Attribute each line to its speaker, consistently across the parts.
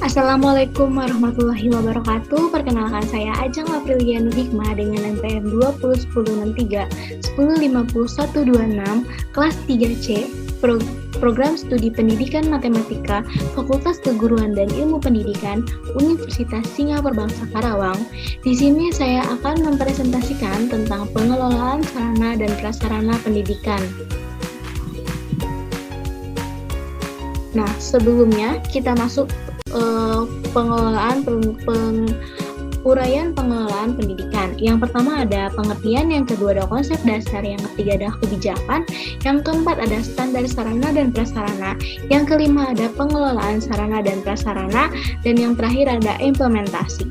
Speaker 1: Assalamualaikum warahmatullahi wabarakatuh. Perkenalkan saya Ajeng Aprilia Nurhikmah dengan NPM 201063 105126 kelas 3C Program Studi Pendidikan Matematika Fakultas Keguruan dan Ilmu Pendidikan Universitas Singapura Bangsa Karawang. Di sini saya akan mempresentasikan tentang pengelolaan sarana dan prasarana pendidikan. Nah, sebelumnya kita masuk uraian pengelolaan pendidikan. Yang pertama ada pengertian, yang kedua ada konsep dasar, yang ketiga ada kebijakan, yang keempat ada standar sarana dan prasarana, yang kelima ada pengelolaan sarana dan prasarana, dan yang terakhir ada implementasi.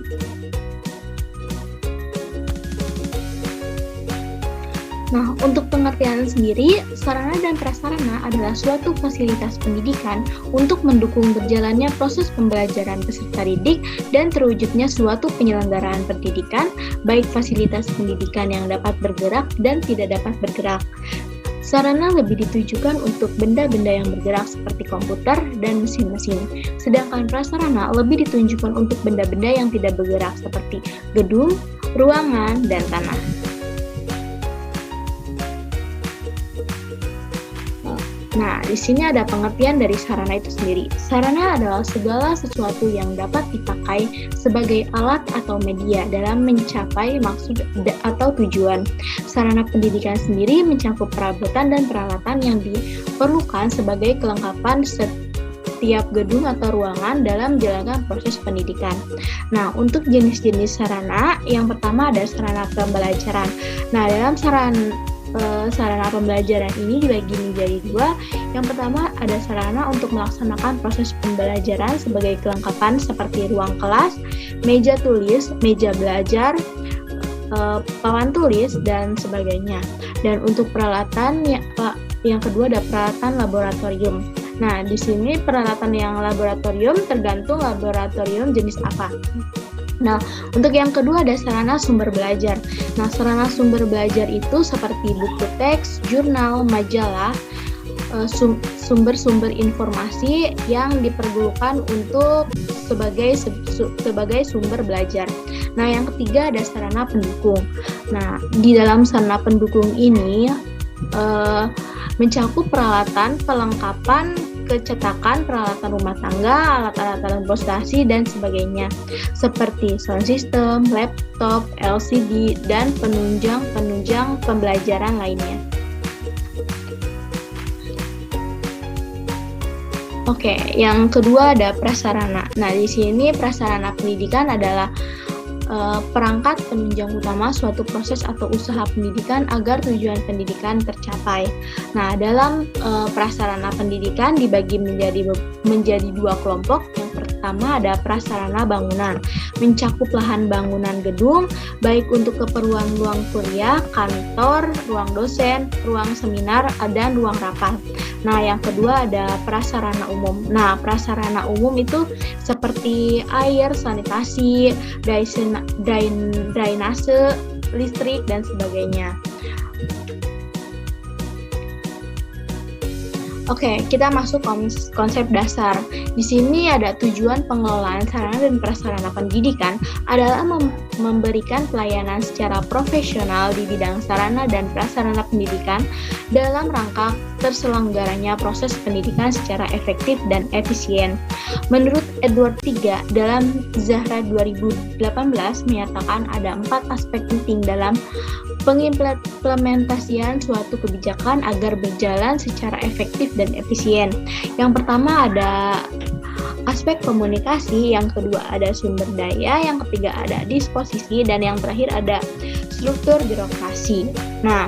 Speaker 1: Nah, untuk pengertian sendiri, sarana dan prasarana adalah suatu fasilitas pendidikan untuk mendukung berjalannya proses pembelajaran peserta didik dan terwujudnya suatu penyelenggaraan pendidikan, baik fasilitas pendidikan yang dapat bergerak dan tidak dapat bergerak. Sarana lebih ditujukan untuk benda-benda yang bergerak seperti komputer dan mesin-mesin, sedangkan prasarana lebih ditujukan untuk benda-benda yang tidak bergerak seperti gedung, ruangan, dan tanah. Nah, di sini ada pengertian dari sarana itu sendiri. Sarana adalah segala sesuatu yang dapat dipakai sebagai alat atau media dalam mencapai maksud atau tujuan. Sarana pendidikan sendiri mencakup perabotan dan peralatan yang diperlukan sebagai kelengkapan setiap gedung atau ruangan dalam menjalankan proses pendidikan. Nah, untuk jenis-jenis sarana, yang pertama ada sarana pembelajaran. Nah, dalam sarana pembelajaran ini dibagi menjadi dua. Yang pertama ada sarana untuk melaksanakan proses pembelajaran sebagai kelengkapan seperti ruang kelas, meja tulis, meja belajar, papan tulis, dan sebagainya. Dan untuk peralatan yang kedua ada peralatan laboratorium. Nah, di sini peralatan yang laboratorium tergantung laboratorium jenis apa. Nah, untuk yang kedua ada sarana sumber belajar. Nah, sarana sumber belajar itu seperti buku teks, jurnal, majalah, sumber-sumber informasi yang diperlukan untuk sebagai sumber belajar. Nah, yang ketiga ada sarana pendukung. Nah, di dalam sarana pendukung ini mencakup peralatan, pelengkapan, kecetakan, peralatan rumah tangga, alat-alat transportasi, dan sebagainya, seperti sound system, laptop, LCD, dan penunjang pembelajaran lainnya. Oke, yang kedua ada prasarana. Nah, di sini prasarana pendidikan adalah perangkat penunjang utama suatu proses atau usaha pendidikan agar tujuan pendidikan tercapai. Nah, dalam prasarana pendidikan dibagi menjadi dua kelompok. Yang pertama ada prasarana bangunan, mencakup lahan bangunan gedung, baik untuk keperluan ruang kuliah, kantor, ruang dosen, ruang seminar, dan ruang rapat. Nah, yang kedua ada prasarana umum. Nah, prasarana umum itu seperti air, sanitasi, drainase, listrik, dan sebagainya. Oke, kita masuk konsep dasar. Di sini ada tujuan pengelolaan sarana dan prasarana pendidikan adalah memberikan pelayanan secara profesional di bidang sarana dan prasarana pendidikan dalam rangka terselenggaranya proses pendidikan secara efektif dan efisien. Menurut Edward III dalam Zahra 2018 menyatakan ada 4 aspek penting dalam pengimplementasian suatu kebijakan agar berjalan secara efektif dan efisien. Yang pertama ada aspek komunikasi, yang kedua ada sumber daya, yang ketiga ada disposisi, dan yang terakhir ada struktur birokrasi. Nah,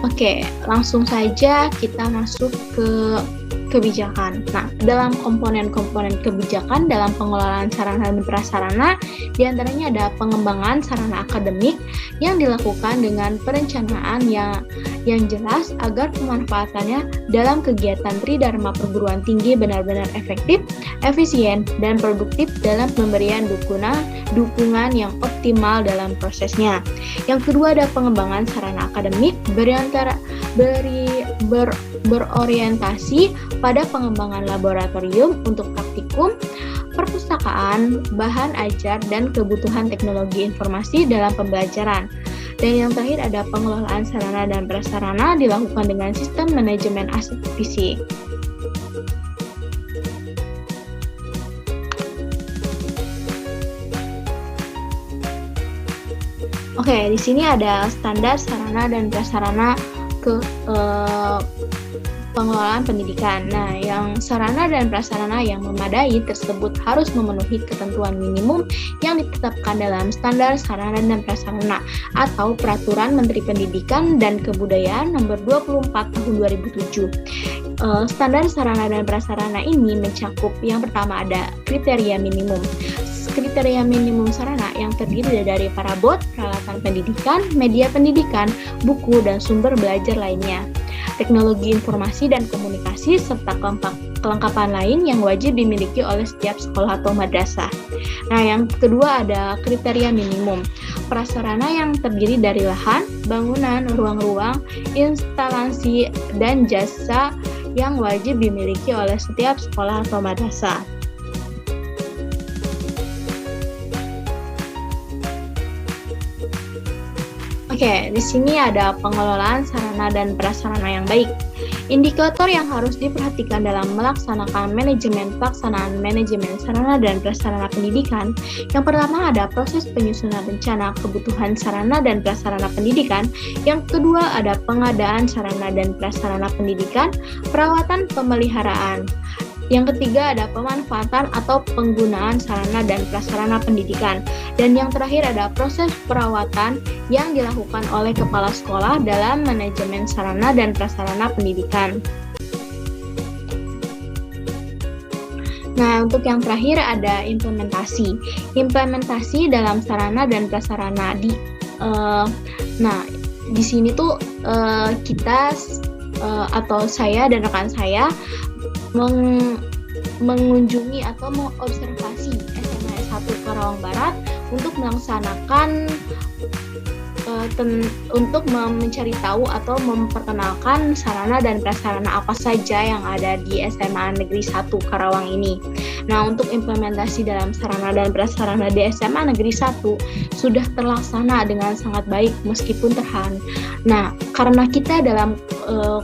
Speaker 1: oke, langsung saja kita masuk ke kebijakan. Nah, dalam komponen-komponen kebijakan dalam pengelolaan sarana dan prasarana, diantaranya ada pengembangan sarana akademik yang dilakukan dengan perencanaan yang jelas agar pemanfaatannya dalam kegiatan Tridharma perguruan tinggi benar-benar efektif, efisien, dan produktif dalam pemberian dukungan yang optimal dalam prosesnya. Yang kedua ada pengembangan sarana akademik berorientasi pada pengembangan laboratorium untuk praktikum, perpustakaan, bahan ajar, dan kebutuhan teknologi informasi dalam pembelajaran. Dan yang terakhir ada pengelolaan sarana dan prasarana dilakukan dengan sistem manajemen aset fisik. Oke, di sini ada standar sarana dan prasarana pengelolaan pendidikan. Nah, yang sarana dan prasarana yang memadai tersebut harus memenuhi ketentuan minimum yang ditetapkan dalam standar sarana dan prasarana atau Peraturan Menteri Pendidikan dan Kebudayaan Nomor 24 Tahun 2007. Standar sarana dan prasarana ini mencakup yang pertama ada kriteria minimum. Kriteria minimum sarana yang terdiri dari parabot, peralatan pendidikan, media pendidikan, buku, dan sumber belajar lainnya, teknologi informasi dan komunikasi, serta kelengkapan lain yang wajib dimiliki oleh setiap sekolah atau madrasah. Nah, yang kedua ada kriteria minimum. Prasarana yang terdiri dari lahan, bangunan, ruang-ruang, instalasi, dan jasa yang wajib dimiliki oleh setiap sekolah atau madrasah. Oke, di sini ada pengelolaan sarana dan prasarana yang baik. Indikator yang harus diperhatikan dalam melaksanakan pelaksanaan manajemen sarana dan prasarana pendidikan. Yang pertama ada proses penyusunan rencana kebutuhan sarana dan prasarana pendidikan. Yang kedua ada pengadaan sarana dan prasarana pendidikan, perawatan pemeliharaan. Yang ketiga ada pemanfaatan atau penggunaan sarana dan prasarana pendidikan. Dan yang terakhir ada proses perawatan yang dilakukan oleh kepala sekolah dalam manajemen sarana dan prasarana pendidikan. Nah, untuk yang terakhir ada implementasi. Implementasi dalam sarana dan prasarana di sini tuh kita atau saya dan rekan saya mengunjungi atau mengobservasi SMA 1 Karawang Barat untuk melaksanakan untuk mencari tahu atau memperkenalkan sarana dan prasarana apa saja yang ada di SMA Negeri 1 Karawang ini. Nah, untuk implementasi dalam sarana dan prasarana di SMA Negeri 1 sudah terlaksana dengan sangat baik meskipun terhalang. Nah, karena kita dalam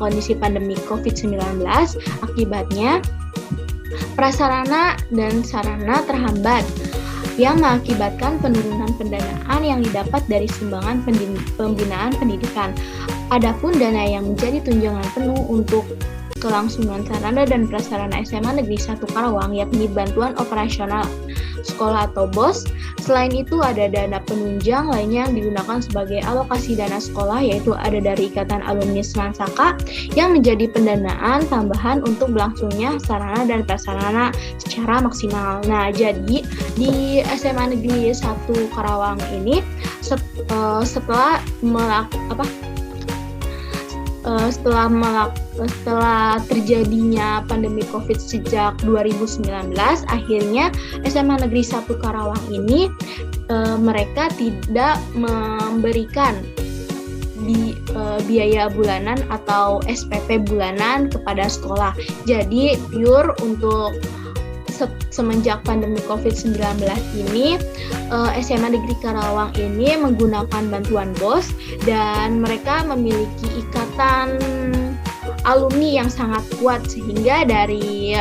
Speaker 1: kondisi pandemi COVID-19, akibatnya prasarana dan sarana terhambat yang mengakibatkan penurunan pendanaan yang didapat dari sumbangan pembinaan pendidikan. Adapun dana yang menjadi tunjangan penuh untuk kelangsungan sarana dan prasarana SMA Negeri 1 Karawang yakni bantuan operasional sekolah atau BOS. Selain itu ada dana penunjang lainnya yang digunakan sebagai alokasi dana sekolah, yaitu ada dari Ikatan Alumni Semansaka yang menjadi pendanaan tambahan untuk berlangsungnya sarana dan prasarana secara maksimal. Nah, jadi di SMA Negeri 1 Karawang ini setelah terjadinya pandemi COVID sejak 2019, akhirnya SMA Negeri 1 Karawang ini mereka tidak memberikan biaya bulanan atau SPP bulanan kepada sekolah. Jadi pure untuk semenjak pandemi COVID-19 ini, SMA Negeri Karawang ini menggunakan bantuan BOS dan mereka memiliki ikatan alumni yang sangat kuat, sehingga dari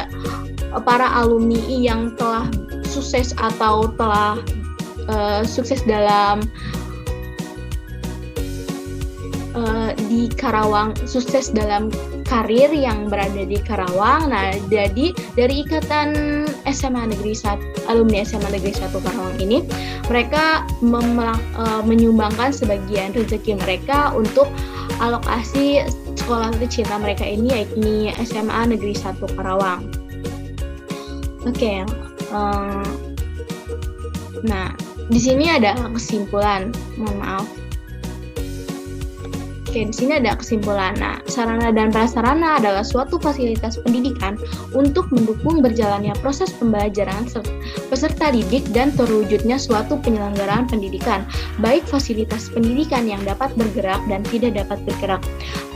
Speaker 1: para alumni yang telah sukses atau telah sukses dalam di Karawang, sukses dalam karir yang berada di Karawang. Nah, jadi dari Ikatan SMA Negeri 1, alumni SMA Negeri 1 Karawang ini, mereka menyumbangkan sebagian rezeki mereka untuk alokasi sekolah tercinta mereka ini, yakni SMA Negeri 1 Karawang. Oke, nah di sini ada kesimpulan, mohon maaf. Oke, di sini ada kesimpulan. Nah, sarana dan prasarana adalah suatu fasilitas pendidikan untuk mendukung berjalannya proses pembelajaran peserta didik dan terwujudnya suatu penyelenggaraan pendidikan, baik fasilitas pendidikan yang dapat bergerak dan tidak dapat bergerak.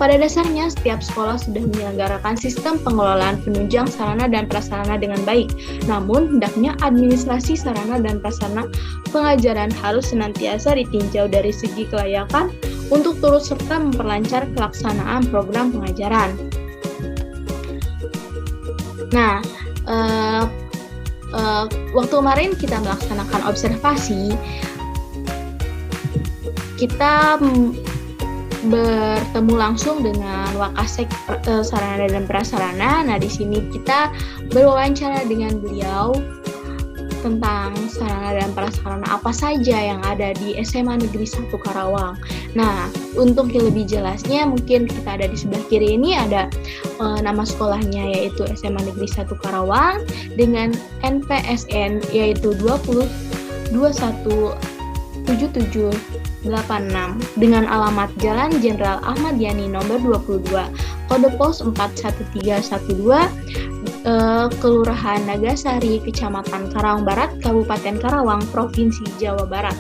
Speaker 1: Pada dasarnya, setiap sekolah sudah menyelenggarakan sistem pengelolaan penunjang sarana dan prasarana dengan baik. Namun, hendaknya administrasi sarana dan prasarana pengajaran harus senantiasa ditinjau dari segi kelayakan untuk turut serta memperlancar pelaksanaan program pengajaran. Nah, waktu kemarin kita melaksanakan observasi, kita bertemu langsung dengan Wakasek Sarana dan Prasarana. Nah, di sini kita berwawancara dengan beliau tentang sarana dan prasarana apa saja yang ada di SMA Negeri 1 Karawang. Nah, untuk yang lebih jelasnya mungkin kita ada di sebelah kiri ini ada nama sekolahnya yaitu SMA Negeri 1 Karawang dengan NPSN yaitu 20217786 dengan alamat Jalan Jenderal Ahmad Yani nomor 22, kode pos 41312, Kelurahan Nagasari, Kecamatan Karawang Barat, Kabupaten Karawang, Provinsi Jawa Barat.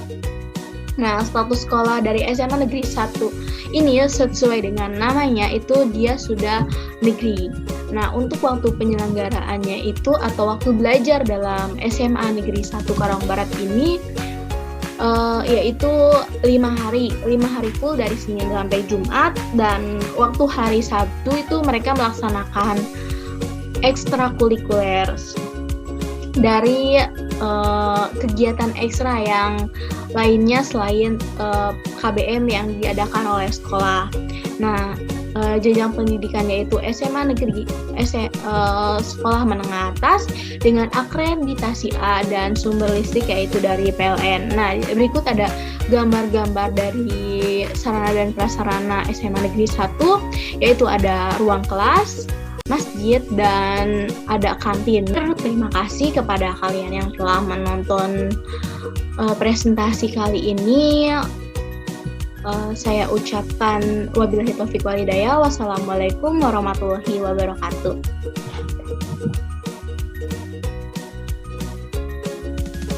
Speaker 1: Nah, status sekolah dari SMA Negeri 1 ini sesuai dengan namanya itu dia sudah negeri. Nah, untuk waktu penyelenggaraannya itu atau waktu belajar dalam SMA Negeri 1 Karawang Barat ini yaitu 5 hari full dari Senin sampai Jumat, dan waktu hari Sabtu itu mereka melaksanakan ekstrakurikuler dari kegiatan ekstra yang lainnya selain KBM yang diadakan oleh sekolah. Nah, jenjang pendidikan yaitu SMA negeri, sekolah menengah atas dengan akreditasi A dan sumber listrik yaitu dari PLN. Nah, berikut ada gambar-gambar dari sarana dan prasarana SMA Negeri 1, yaitu ada ruang kelas, masjid, dan ada kantin. Terima kasih kepada kalian yang telah menonton presentasi kali ini. Saya ucapkan wabillahi taufiq walhidayah. Wassalamualaikum warahmatullahi wabarakatuh.